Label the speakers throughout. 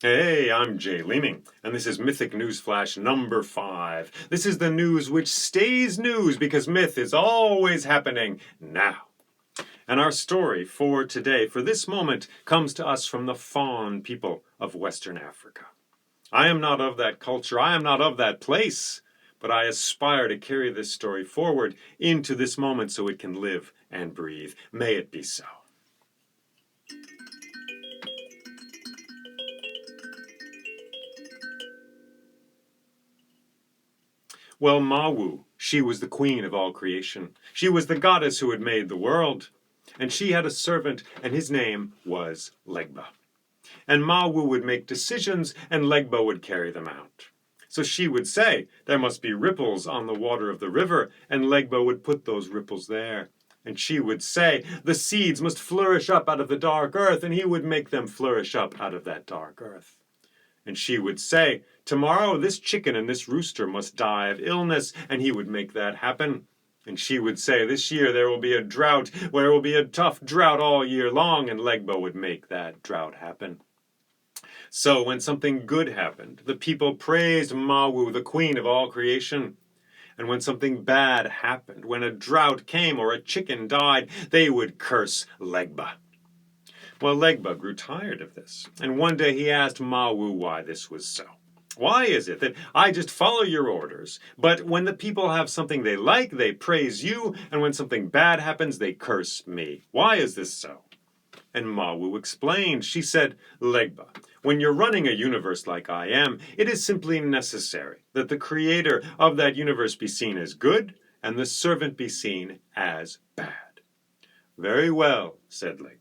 Speaker 1: Hey, I'm Jay Leeming, and this is Mythic Newsflash number 5. This is the news which stays news because myth is always happening now. And our story for today, for this moment, comes to us from the Fawn people of Western Africa. I am not of that culture, I am not of that place, but I aspire to carry this story forward into this moment so it can live and breathe. May it be so. Well, Mawu, she was the queen of all creation. She was the goddess who had made the world. And she had a servant, and his name was Legba. And Mawu would make decisions, and Legba would carry them out. So she would say, there must be ripples on the water of the river, and Legba would put those ripples there. And she would say, the seeds must flourish up out of the dark earth, and he would make them flourish up out of that dark earth. And she would say, tomorrow this chicken and this rooster must die of illness, and he would make that happen. And she would say, this year there will be a drought, where there will be a tough drought all year long, and Legba would make that drought happen. So when something good happened, the people praised Mawu, the queen of all creation. And when something bad happened, when a drought came or a chicken died, they would curse Legba. Well, Legba grew tired of this, and one day he asked Mawu why this was so. Why is it that I just follow your orders, but when the people have something they like, they praise you, and when something bad happens, they curse me? Why is this so? And Mawu explained. She said, Legba, when you're running a universe like I am, it is simply necessary that the creator of that universe be seen as good, and the servant be seen as bad. Very well, said Legba.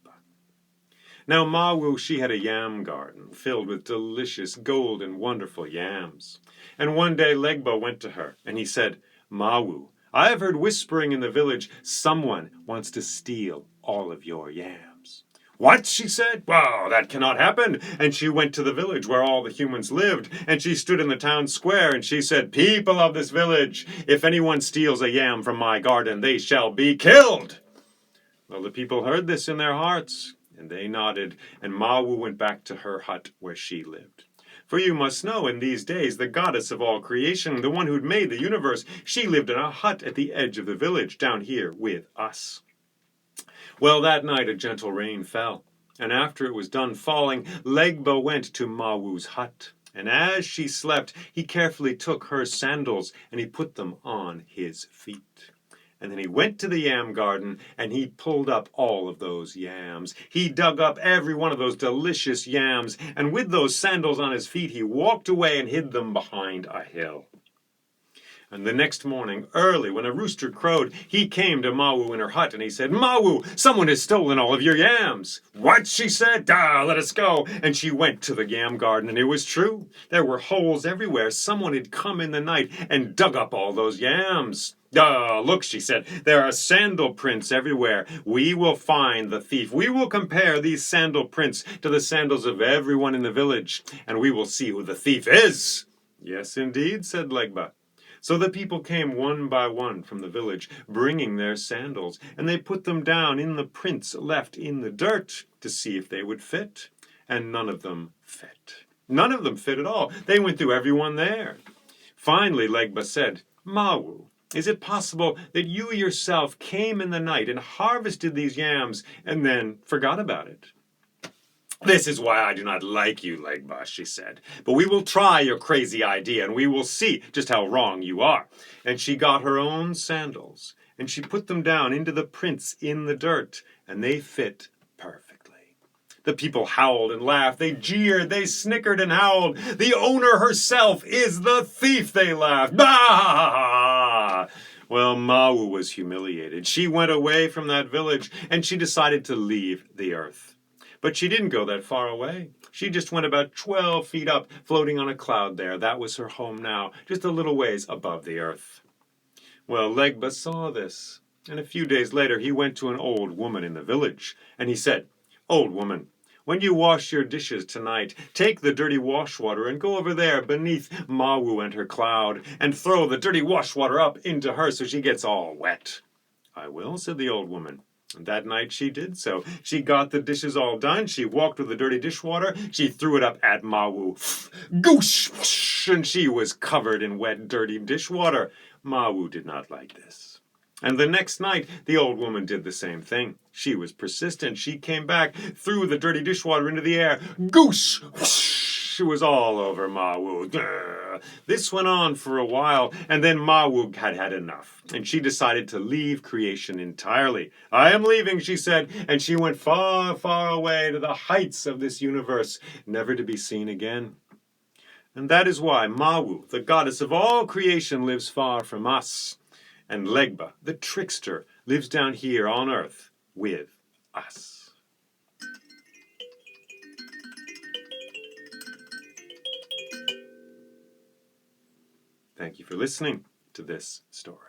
Speaker 1: Now Mawu, she had a yam garden filled with delicious gold and wonderful yams. And one day Legba went to her, and he said, Mawu, I have heard whispering in the village, someone wants to steal all of your yams. What? She said. Well, that cannot happen. And she went to the village where all the humans lived, and she stood in the town square, and she said, people of this village, if anyone steals a yam from my garden, they shall be killed. Well, the people heard this in their hearts, and they nodded, and Mawu went back to her hut where she lived. For you must know, in these days, the goddess of all creation, the one who'd made the universe, she lived in a hut at the edge of the village, down here with us. Well, that night a gentle rain fell, and after it was done falling, Legba went to Mawu's hut. And as she slept, he carefully took her sandals, and he put them on his feet. And then he went to the yam garden, and he pulled up all of those yams. He dug up every one of those delicious yams, and with those sandals on his feet, he walked away and hid them behind a hill. And the next morning, early, when a rooster crowed, he came to Mawu in her hut, and he said, Mawu, someone has stolen all of your yams. What? She said. Let us go. And she went to the yam garden, and it was true. There were holes everywhere. Someone had come in the night and dug up all those yams. Look, she said, there are sandal prints everywhere. We will find the thief. We will compare these sandal prints to the sandals of everyone in the village, and we will see who the thief is. Yes, indeed, said Legba. So the people came one by one from the village, bringing their sandals, and they put them down in the prints left in the dirt to see if they would fit. And none of them fit. None of them fit at all. They went through everyone there. Finally, Legba said, Mawu, is it possible that you yourself came in the night and harvested these yams and then forgot about it? This is why I do not like you, Legba, she said. But we will try your crazy idea, and we will see just how wrong you are. And she got her own sandals, and she put them down into the prints in the dirt, and they fit perfectly. The people howled and laughed. They jeered, they snickered and howled. The owner herself is the thief, they laughed. Bah! Well, Mawu was humiliated. She went away from that village, and she decided to leave the earth. But she didn't go that far away. She just went about 12 feet up, floating on a cloud there. That was her home now, just a little ways above the earth. Well, Legba saw this, and a few days later he went to an old woman in the village, and he said, Old woman, when you wash your dishes tonight, take the dirty wash water and go over there beneath Mawu and her cloud, and throw the dirty wash water up into her so she gets all wet. I will, said the old woman. And that night she did so. She got the dishes all done. She walked with the dirty dishwater. She threw it up at Mawu. Goosh! Whoosh, and she was covered in wet, dirty dishwater. Mawu did not like this. And the next night, the old woman did the same thing. She was persistent. She came back, threw the dirty dishwater into the air. Goosh! Whoosh! It was all over Mawu. This went on for a while, and then Mawu had had enough, and she decided to leave creation entirely. I am leaving, she said, and she went far, far away to the heights of this universe, never to be seen again. And that is why Mawu, the goddess of all creation, lives far from us, and Legba, the trickster, lives down here on earth with us. Thank you for listening to this story.